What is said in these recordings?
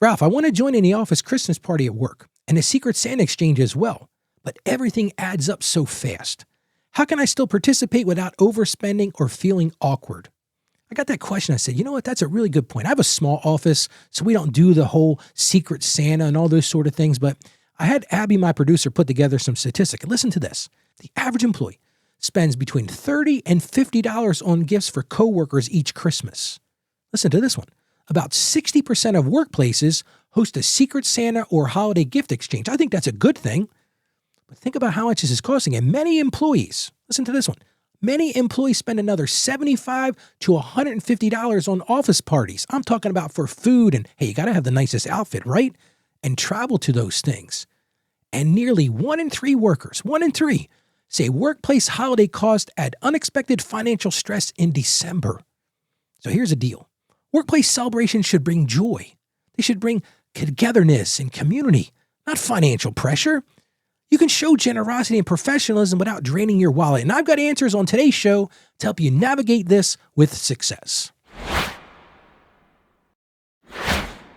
Ralph, I want to join in the office Christmas party at work and the Secret Santa exchange as well, but everything adds up so fast. How can I still participate without overspending or feeling awkward? I got that question. I said, you know what? That's a really good point. I have a small office, so we don't do the whole Secret Santa and all those sort of things, but I had Abby, my producer, put together some statistics. And listen to this. The average employee spends between $30 and $50 on gifts for coworkers each Christmas. Listen to this one. About 60% of workplaces host a Secret Santa or holiday gift exchange. I think that's a good thing. But think about how much this is costing. And many employees, listen to this one, many employees spend another $75 to $150 on office parties. I'm talking about for food and, hey, you got to have the nicest outfit, right? And travel to those things. And nearly 1 in 3 workers, 1 in 3, say workplace holiday costs add unexpected financial stress in December. So here's the deal. Workplace celebrations should bring joy. They should bring togetherness and community, not financial pressure. You can show generosity and professionalism without draining your wallet. And I've got answers on today's show to help you navigate this with success.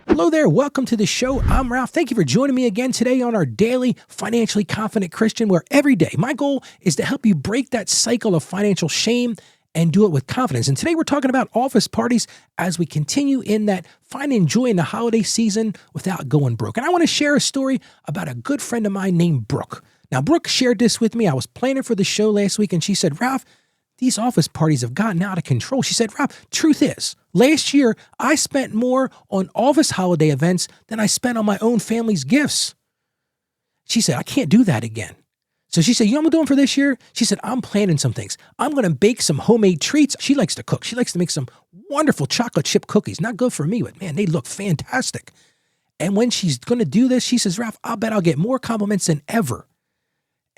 Hello there. Welcome to the show. I'm Ralph. Thank you for joining me again today on our daily Financially Confident Christian, where every day my goal is to help you break that cycle of financial shame and do it with confidence. And today we're talking about office parties as we continue in that finding joy in the holiday season without going broke. And I want to share a story about a good friend of mine named Brooke. Now, Brooke shared this with me. I was planning for the show last week, and she said, Ralph, these office parties have gotten out of control. She said, Ralph, truth is, last year I spent more on office holiday events than I spent on my own family's gifts. She said, I can't do that again. So she said, you know what I'm doing for this year? She said, I'm planning some things. I'm going to bake some homemade treats. She likes to cook. She likes to make some wonderful chocolate chip cookies. Not good for me, but man, they look fantastic. And when she's going to do this, she says, Ralph, I'll bet I'll get more compliments than ever.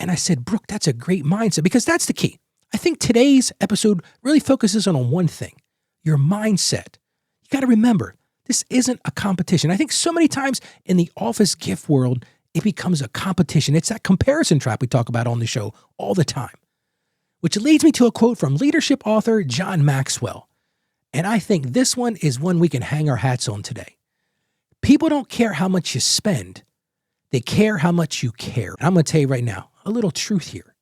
And I said, Brooke, that's a great mindset because that's the key. I think today's episode really focuses on one thing, your mindset. You got to remember, this isn't a competition. I think so many times in the office gift world, it becomes a competition. It's that comparison trap we talk about on the show all the time, which leads me to a quote from leadership author John Maxwell. And I think this one is one we can hang our hats on today. People don't care how much you spend. They care how much you care. And I'm going to tell you right now, a little truth here.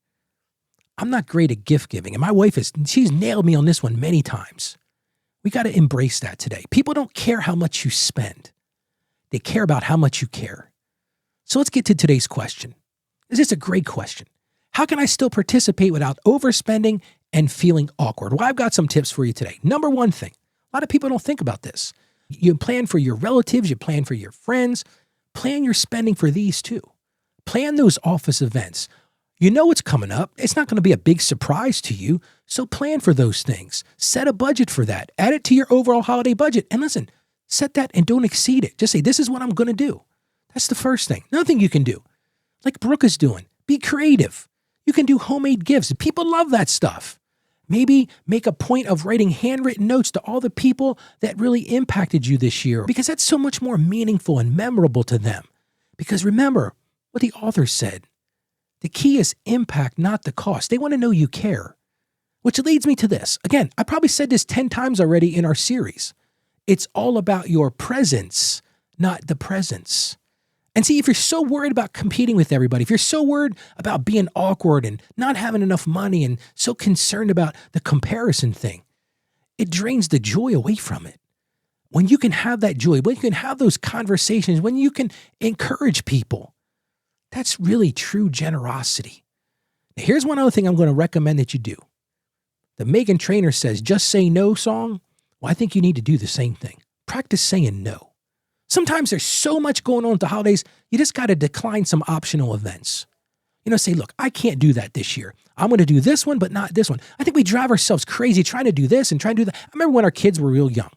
I'm not great at gift giving, and my wife she's nailed me on this one many times. We got to embrace that today. People don't care how much you spend. They care about how much you care. So let's get to today's question. This is a great question. How can I still participate without overspending and feeling awkward? Well, I've got some tips for you today. Number one thing, a lot of people don't think about this. You plan for your relatives, you plan for your friends, plan your spending for these too. Plan those office events. You know it's coming up. It's not going to be a big surprise to you, so plan for those things. Set a budget for that. Add it to your overall holiday budget. And listen, set that and don't exceed it. Just say, this is what I'm going to do. That's the first thing. Another thing you can do, like Brooke is doing, be creative. You can do homemade gifts. People love that stuff. Maybe make a point of writing handwritten notes to all the people that really impacted you this year, because that's so much more meaningful and memorable to them. Because remember what the author said, the key is impact, not the cost. They want to know you care, which leads me to this. Again, I probably said this 10 times already in our series. It's all about your presence, not the presence. And see, if you're so worried about competing with everybody, if you're so worried about being awkward and not having enough money and so concerned about the comparison thing, it drains the joy away from it. When you can have that joy, when you can have those conversations, when you can encourage people, that's really true generosity. Now, here's one other thing I'm going to recommend that you do. The Meghan Trainor says, just say no song. Well, I think you need to do the same thing. Practice saying no. Sometimes there's so much going on at the holidays, you just got to decline some optional events. Say, look, I can't do that this year. I'm going to do this one, but not this one. I think we drive ourselves crazy trying to do this and trying to do that. I remember when our kids were real young.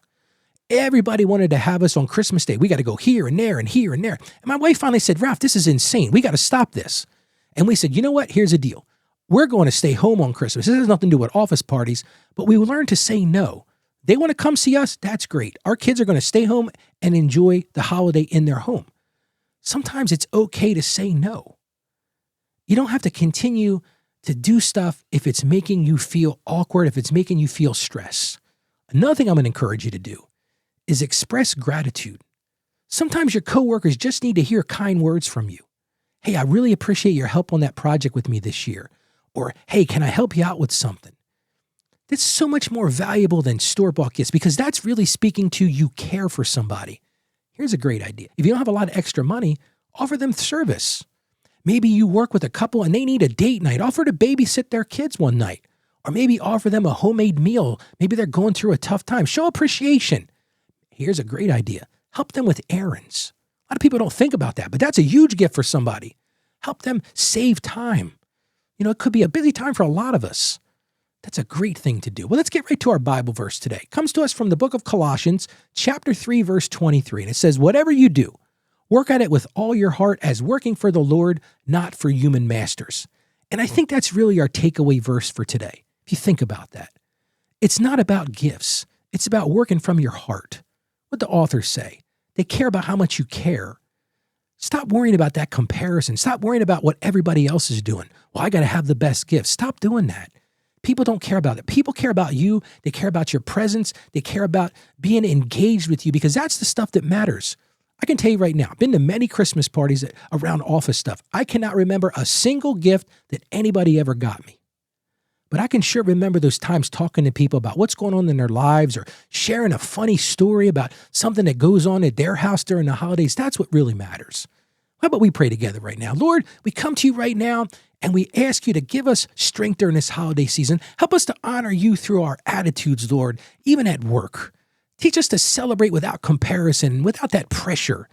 Everybody wanted to have us on Christmas Day. We got to go here and there and here and there. And my wife finally said, Ralph, this is insane. We got to stop this. And we said, you know what? Here's the deal. We're going to stay home on Christmas. This has nothing to do with office parties, but we learned to say no. They want to come see us. That's great. Our kids are going to stay home and enjoy the holiday in their home. Sometimes it's okay to say no. You don't have to continue to do stuff if it's making you feel awkward, if it's making you feel stress. Another thing I'm going to encourage you to do is express gratitude. Sometimes your coworkers just need to hear kind words from you. Hey, I really appreciate your help on that project with me this year. Or, hey, can I help you out with something? That's so much more valuable than store-bought gifts because that's really speaking to you care for somebody. Here's a great idea. If you don't have a lot of extra money, offer them service. Maybe you work with a couple and they need a date night. Offer to babysit their kids one night. Or maybe offer them a homemade meal. Maybe they're going through a tough time. Show appreciation. Here's a great idea. Help them with errands. A lot of people don't think about that, but that's a huge gift for somebody. Help them save time. It could be a busy time for a lot of us. That's a great thing to do. Well, let's get right to our Bible verse today. It comes to us from the book of Colossians, chapter 3, verse 23. And it says, whatever you do, work at it with all your heart as working for the Lord, not for human masters. And I think that's really our takeaway verse for today. If you think about that, it's not about gifts. It's about working from your heart. What the authors say, they care about how much you care. Stop worrying about that comparison. Stop worrying about what everybody else is doing. Well, I got to have the best gift. Stop doing that. People don't care about it. People care about you. They care about your presence. They care about being engaged with you because that's the stuff that matters. I can tell you right now, I've been to many Christmas parties around office stuff. I cannot remember a single gift that anybody ever got me. But I can sure remember those times talking to people about what's going on in their lives or sharing a funny story about something that goes on at their house during the holidays. That's what really matters. How about we pray together right now? Lord, we come to you right now and we ask you to give us strength during this holiday season. Help us to honor you through our attitudes, Lord, even at work. Teach us to celebrate without comparison, without that pressure.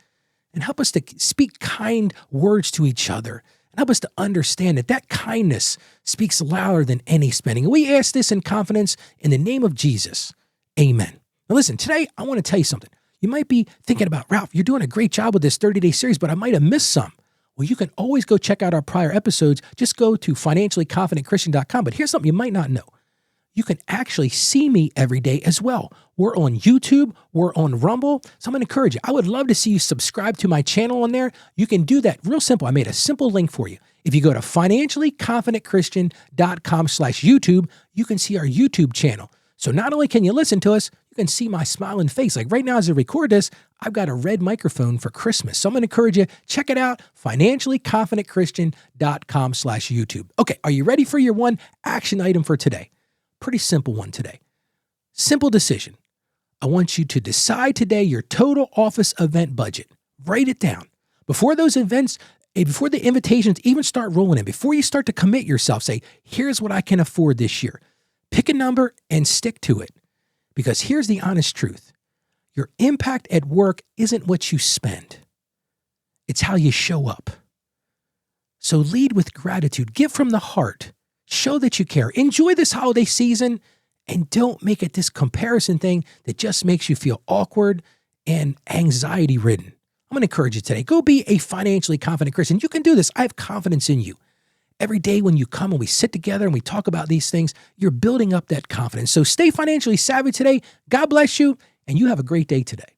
And help us to speak kind words to each other. And help us to understand that kindness speaks louder than any spending. And we ask this in confidence in the name of Jesus. Amen. Now listen, today I want to tell you something. You might be thinking about, Ralph, you're doing a great job with this 30-day series, but I might have missed some. Well, you can always go check out our prior episodes. Just go to financiallyconfidentchristian.com. But here's something you might not know. You can actually see me every day as well. We're on YouTube. We're on Rumble. So I'm going to encourage you. I would love to see you subscribe to my channel on there. You can do that real simple. I made a simple link for you. If you go to financiallyconfidentchristian.com/YouTube, you can see our YouTube channel. So not only can you listen to us, you can see my smiling face. Like right now as I record this, I've got a red microphone for Christmas. So I'm going to encourage you, check it out, financiallyconfidentchristian.com/YouTube. Okay, are you ready for your one action item for today? Pretty simple one today. Simple decision. I want you to decide today your total office event budget. Write it down. Before those events, before the invitations even start rolling in, before you start to commit yourself, say, here's what I can afford this year. Pick a number and stick to it. Because here's the honest truth. Your impact at work isn't what you spend. It's how you show up. So lead with gratitude. Give from the heart. Show that you care. Enjoy this holiday season and don't make it this comparison thing that just makes you feel awkward and anxiety-ridden. I'm going to encourage you today. Go be a financially confident Christian. You can do this. I have confidence in you. Every day when you come and we sit together and we talk about these things, you're building up that confidence. So stay financially savvy today. God bless you, and you have a great day today.